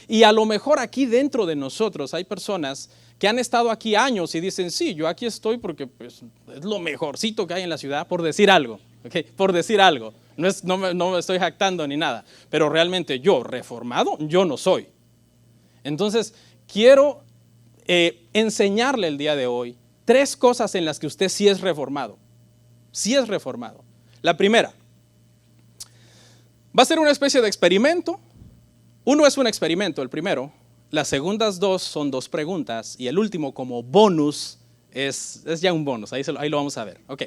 Y a lo mejor aquí dentro de nosotros hay personas que han estado aquí años y dicen, sí, yo aquí estoy porque pues, es lo mejorcito que hay en la ciudad, por decir algo, ¿okay? Por decir algo. No me estoy jactando ni nada, pero realmente yo reformado, yo no soy. Entonces, quiero enseñarle el día de hoy 3 cosas en las que usted sí es reformado. Sí es reformado. La primera, va a ser una especie de experimento. Uno es un experimento, el primero. Las segundas 2 son 2 preguntas y el último como bonus es ya un bonus, ahí lo vamos a ver. Ok.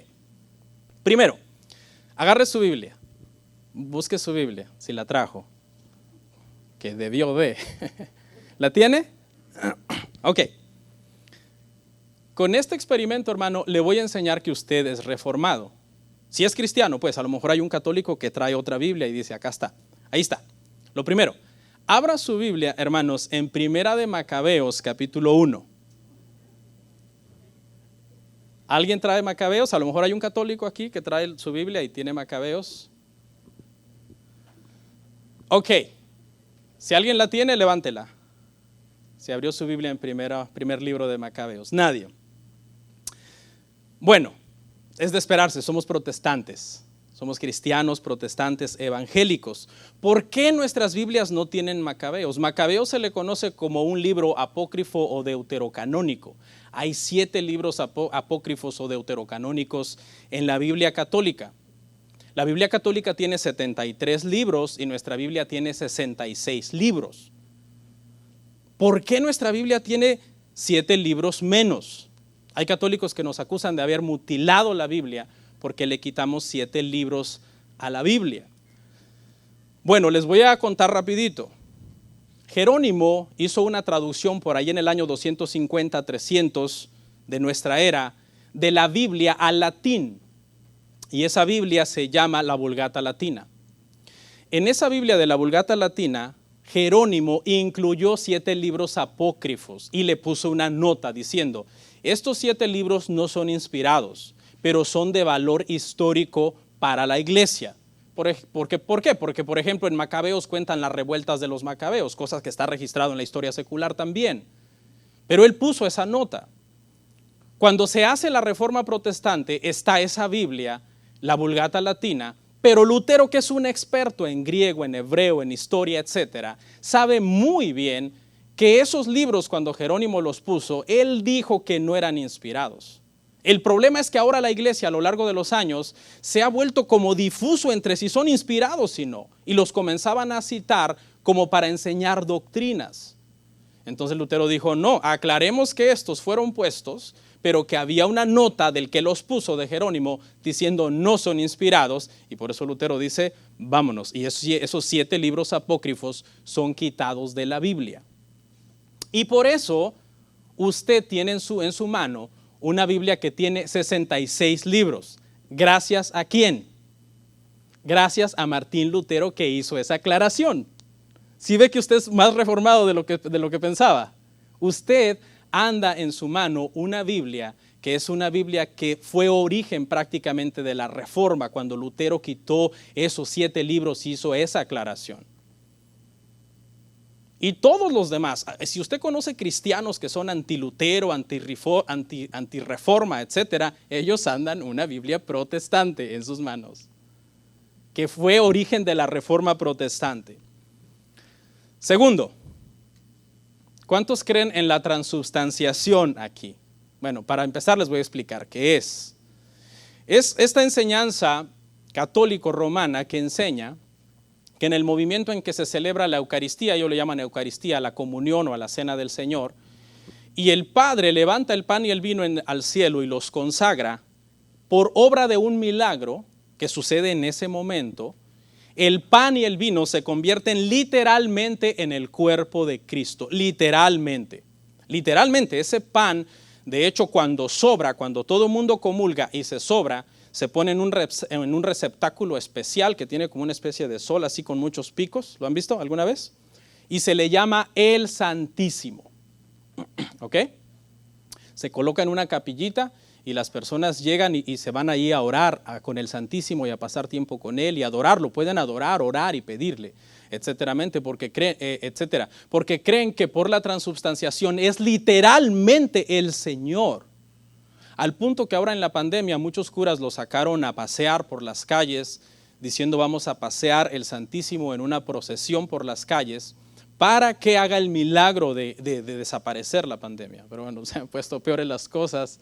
Primero, agarre su Biblia. Busque su Biblia, si la trajo, que debió de. ¿La tiene? Ok. Con este experimento, hermano, le voy a enseñar que usted es reformado. Si es cristiano, pues a lo mejor hay un católico que trae otra Biblia y dice, acá está. Ahí está. Lo primero, abra su Biblia, hermanos, en Primera de Macabeos, capítulo 1. ¿Alguien trae Macabeos? A lo mejor hay un católico aquí que trae su Biblia y tiene Macabeos. Ok, si alguien la tiene, levántela. Se abrió su Biblia en primer libro de Macabeos. Nadie. Bueno, es de esperarse, somos protestantes, somos cristianos, protestantes, evangélicos. ¿Por qué nuestras Biblias no tienen Macabeos? Macabeos se le conoce como un libro apócrifo o deuterocanónico. Hay 7 libros apócrifos o deuterocanónicos en la Biblia católica. La Biblia católica tiene 73 libros y nuestra Biblia tiene 66 libros. ¿Por qué nuestra Biblia tiene 7 libros menos? Hay católicos que nos acusan de haber mutilado la Biblia porque le quitamos 7 libros a la Biblia. Bueno, les voy a contar rapidito. Jerónimo hizo una traducción por ahí en el año 250-300 de nuestra era de la Biblia al latín. Y esa Biblia se llama la Vulgata Latina. En esa Biblia de la Vulgata Latina, Jerónimo incluyó 7 libros apócrifos y le puso una nota diciendo, estos 7 libros no son inspirados, pero son de valor histórico para la iglesia. ¿Por qué? Porque, por ejemplo, en Macabeos cuentan las revueltas de los Macabeos, cosas que está registrado en la historia secular también. Pero él puso esa nota. Cuando se hace la Reforma Protestante, está esa Biblia, la Vulgata Latina, pero Lutero, que es un experto en griego, en hebreo, en historia, etcétera, sabe muy bien que esos libros, cuando Jerónimo los puso, él dijo que no eran inspirados. El problema es que ahora la iglesia a lo largo de los años se ha vuelto como difuso entre si son inspirados y no, y los comenzaban a citar como para enseñar doctrinas. Entonces Lutero dijo, no, aclaremos que estos fueron puestos, pero que había una nota del que los puso de Jerónimo diciendo no son inspirados, y por eso Lutero dice, vámonos, y esos 7 libros apócrifos son quitados de la Biblia. Y por eso usted tiene en su mano una Biblia que tiene 66 libros. ¿Gracias a quién? Gracias a Martín Lutero, que hizo esa aclaración. ¿Sí ve que usted es más reformado de lo que pensaba? Usted anda en su mano una Biblia que es una Biblia que fue origen prácticamente de la Reforma, cuando Lutero quitó esos 7 libros y hizo esa aclaración. Y todos los demás, si usted conoce cristianos que son anti-Lutero, anti-reforma, etcétera, ellos andan una Biblia protestante en sus manos, que fue origen de la reforma protestante. Segundo, ¿cuántos creen en la transubstanciación aquí? Bueno, para empezar les voy a explicar qué es. Es esta enseñanza católico-romana que enseña que en el movimiento en que se celebra la Eucaristía, ellos le llaman Eucaristía, a la comunión o a la cena del Señor, y el Padre levanta el pan y el vino al cielo y los consagra por obra de un milagro que sucede en ese momento, el pan y el vino se convierten literalmente en el cuerpo de Cristo, literalmente. Literalmente ese pan, de hecho cuando sobra, cuando todo el mundo comulga y se sobra, se pone en un receptáculo especial que tiene como una especie de sol así con muchos picos. ¿Lo han visto alguna vez? Y se le llama el Santísimo. ¿Ok? Se coloca en una capillita y las personas llegan y se van ahí a orar con el Santísimo y a pasar tiempo con él y adorarlo. Pueden adorar, orar y pedirle, etcétera, porque creen que por la transubstanciación es literalmente el Señor. Al punto que ahora en la pandemia muchos curas lo sacaron a pasear por las calles, diciendo vamos a pasear el Santísimo en una procesión por las calles para que haga el milagro de desaparecer la pandemia. Pero bueno, se han puesto peores las cosas,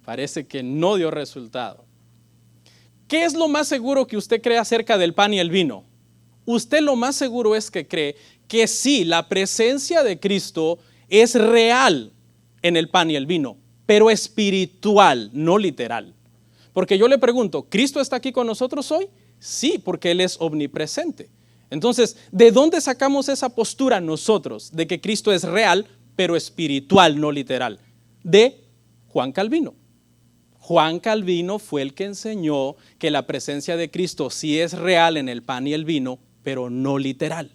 parece que no dio resultado. ¿Qué es lo más seguro que usted cree acerca del pan y el vino? Usted lo más seguro es que cree que sí, la presencia de Cristo es real en el pan y el vino, pero espiritual, no literal. Porque yo le pregunto, ¿Cristo está aquí con nosotros hoy? Sí, porque Él es omnipresente. Entonces, ¿de dónde sacamos esa postura nosotros de que Cristo es real, pero espiritual, no literal? De Juan Calvino. Juan Calvino fue el que enseñó que la presencia de Cristo sí es real en el pan y el vino, pero no literal.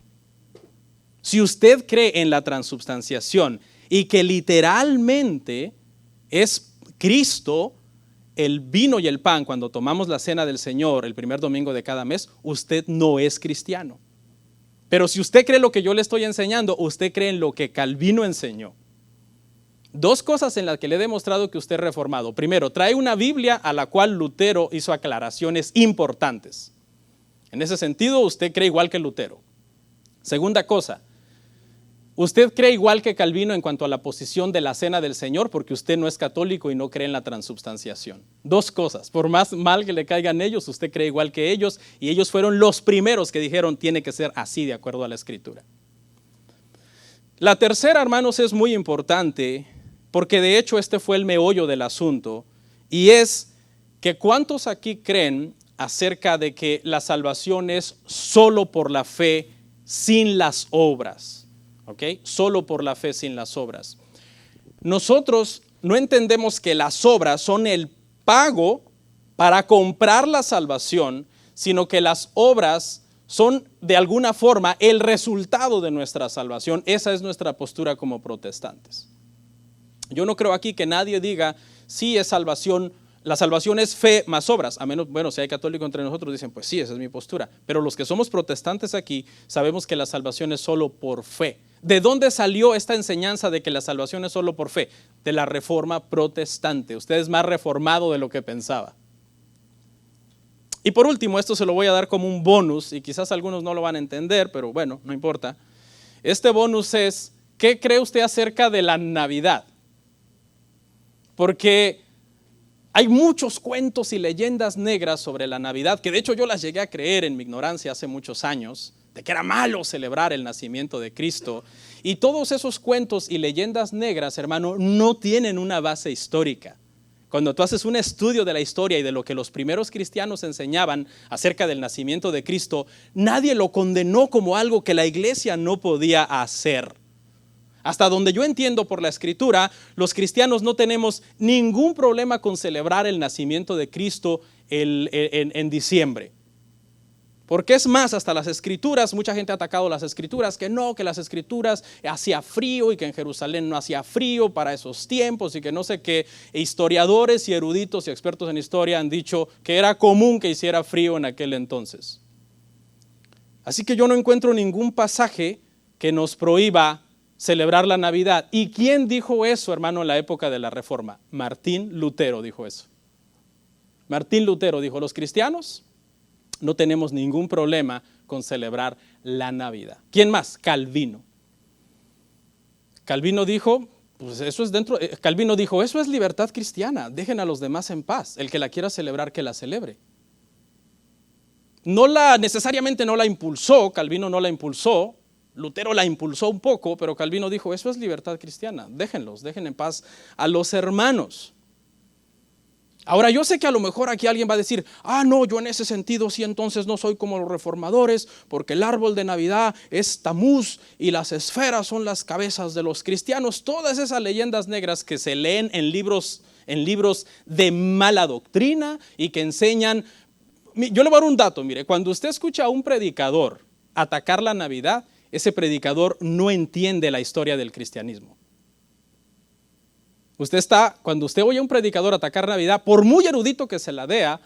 Si usted cree en la transubstanciación y que literalmente es Cristo, el vino y el pan, cuando tomamos la cena del Señor el primer domingo de cada mes, usted no es cristiano. Pero si usted cree lo que yo le estoy enseñando, usted cree en lo que Calvino enseñó. Dos cosas en las que le he demostrado que usted es reformado. Primero, trae una Biblia a la cual Lutero hizo aclaraciones importantes. En ese sentido, usted cree igual que Lutero. Segunda cosa, usted cree igual que Calvino en cuanto a la posición de la cena del Señor porque usted no es católico y no cree en la transubstanciación. Dos cosas, por más mal que le caigan ellos, usted cree igual que ellos y ellos fueron los primeros que dijeron tiene que ser así de acuerdo a la Escritura. La tercera, hermanos, es muy importante porque de hecho este fue el meollo del asunto y es que ¿cuántos aquí creen acerca de que la salvación es solo por la fe sin las obras? ¿Okay? Solo por la fe sin las obras. Nosotros no entendemos que las obras son el pago para comprar la salvación, sino que las obras son de alguna forma el resultado de nuestra salvación. Esa es nuestra postura como protestantes. Yo no creo aquí que nadie diga sí es salvación. La salvación es fe más obras, a menos, bueno, si hay católicos entre nosotros dicen, pues sí, esa es mi postura. Pero los que somos protestantes aquí sabemos que la salvación es solo por fe. ¿De dónde salió esta enseñanza de que la salvación es solo por fe? De la reforma protestante. Usted es más reformado de lo que pensaba. Y por último, esto se lo voy a dar como un bonus y quizás algunos no lo van a entender, pero bueno, no importa. Este bonus es, ¿qué cree usted acerca de la Navidad? Porque hay muchos cuentos y leyendas negras sobre la Navidad, que de hecho yo las llegué a creer en mi ignorancia hace muchos años, de que era malo celebrar el nacimiento de Cristo. Y todos esos cuentos y leyendas negras, hermano, no tienen una base histórica. Cuando tú haces un estudio de la historia y de lo que los primeros cristianos enseñaban acerca del nacimiento de Cristo, nadie lo condenó como algo que la iglesia no podía hacer. Hasta donde yo entiendo por la Escritura, los cristianos no tenemos ningún problema con celebrar el nacimiento de Cristo en diciembre. Porque es más, hasta las Escrituras, mucha gente ha atacado las Escrituras, que las Escrituras hacía frío y que en Jerusalén no hacía frío para esos tiempos y que no sé qué. Historiadores y eruditos y expertos en historia han dicho que era común que hiciera frío en aquel entonces. Así que yo no encuentro ningún pasaje que nos prohíba celebrar la Navidad. ¿Y quién dijo eso, hermano, en la época de la Reforma? Martín Lutero dijo eso. Martín Lutero dijo, los cristianos no tenemos ningún problema con celebrar la Navidad. ¿Quién más? Calvino. Calvino dijo, Calvino dijo, eso es libertad cristiana, dejen a los demás en paz, el que la quiera celebrar, que la celebre. Necesariamente no la impulsó, Calvino no la impulsó, Lutero la impulsó un poco, pero Calvino dijo, eso es libertad cristiana, dejen en paz a los hermanos. Ahora yo sé que a lo mejor aquí alguien va a decir, no, yo en ese sentido sí, entonces no soy como los reformadores, porque el árbol de Navidad es Tamuz y las esferas son las cabezas de los cristianos. Todas esas leyendas negras que se leen en libros de mala doctrina y que enseñan. Yo le voy a dar un dato, mire, cuando usted escucha a un predicador atacar la Navidad, ese predicador no entiende la historia del cristianismo. Cuando usted oye a un predicador atacar Navidad, por muy erudito que se la dé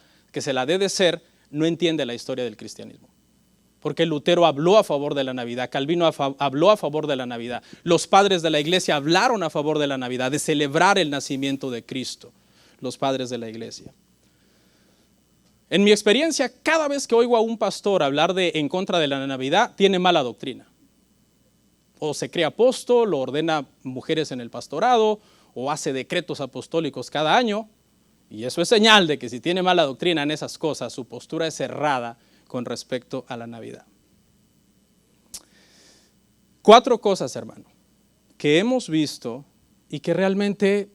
de ser, no entiende la historia del cristianismo. Porque Lutero habló a favor de la Navidad, Calvino habló a favor de la Navidad, los padres de la iglesia hablaron a favor de la Navidad, de celebrar el nacimiento de Cristo, los padres de la iglesia. En mi experiencia, cada vez que oigo a un pastor hablar en contra de la Navidad, tiene mala doctrina. O se cree apóstol, o ordena mujeres en el pastorado, o hace decretos apostólicos cada año, y eso es señal de que si tiene mala doctrina en esas cosas, su postura es cerrada con respecto a la Navidad. 4 cosas, hermano, que hemos visto y que realmente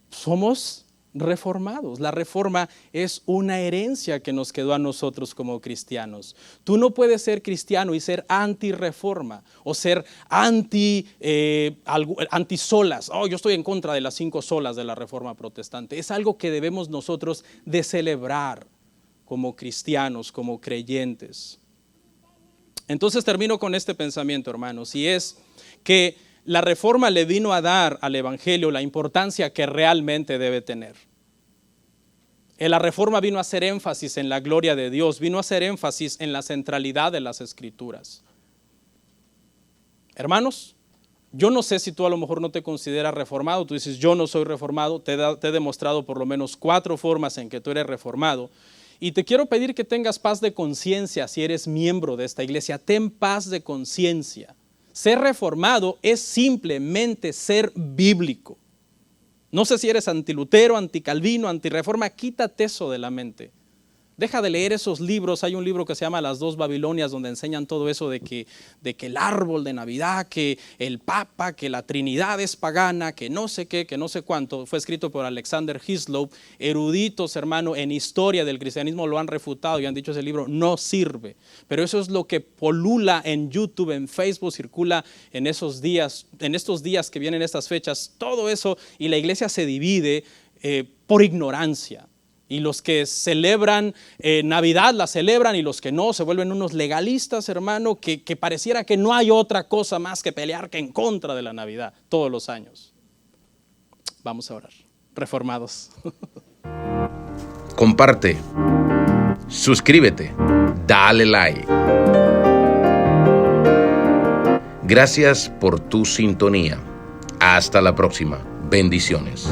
somos reformados. La reforma es una herencia que nos quedó a nosotros como cristianos. Tú no puedes ser cristiano y ser anti-reforma o ser anti-solas. Yo estoy en contra de las 5 solas de la reforma protestante. Es algo que debemos nosotros de celebrar como cristianos, como creyentes. Entonces termino con este pensamiento, hermanos, y es que la reforma le vino a dar al evangelio la importancia que realmente debe tener. La reforma vino a hacer énfasis en la gloria de Dios, vino a hacer énfasis en la centralidad de las Escrituras. Hermanos, yo no sé si tú a lo mejor no te consideras reformado, tú dices yo no soy reformado, te he demostrado por lo menos 4 formas en que tú eres reformado. Y te quiero pedir que tengas paz de conciencia si eres miembro de esta iglesia, ten paz de conciencia. Ser reformado es simplemente ser bíblico. No sé si eres anti-Lutero, anti-Calvino, anti-reforma, quítate eso de la mente. Deja de leer esos libros. Hay un libro que se llama Las 2 Babilonias donde enseñan todo eso de que el árbol de Navidad, que el Papa, que la Trinidad es pagana, que no sé qué, que no sé cuánto. Fue escrito por Alexander Hislop. Eruditos, hermano, en historia del cristianismo lo han refutado y han dicho ese libro no sirve. Pero eso es lo que polula en YouTube, en Facebook, circula en estos días que vienen estas fechas. Todo eso, y la iglesia se divide por ignorancia. Y los que celebran Navidad la celebran y los que no se vuelven unos legalistas, hermano, que pareciera que no hay otra cosa más que pelear que en contra de la Navidad todos los años. Vamos a orar. Reformados. Comparte, suscríbete, dale like. Gracias por tu sintonía. Hasta la próxima. Bendiciones.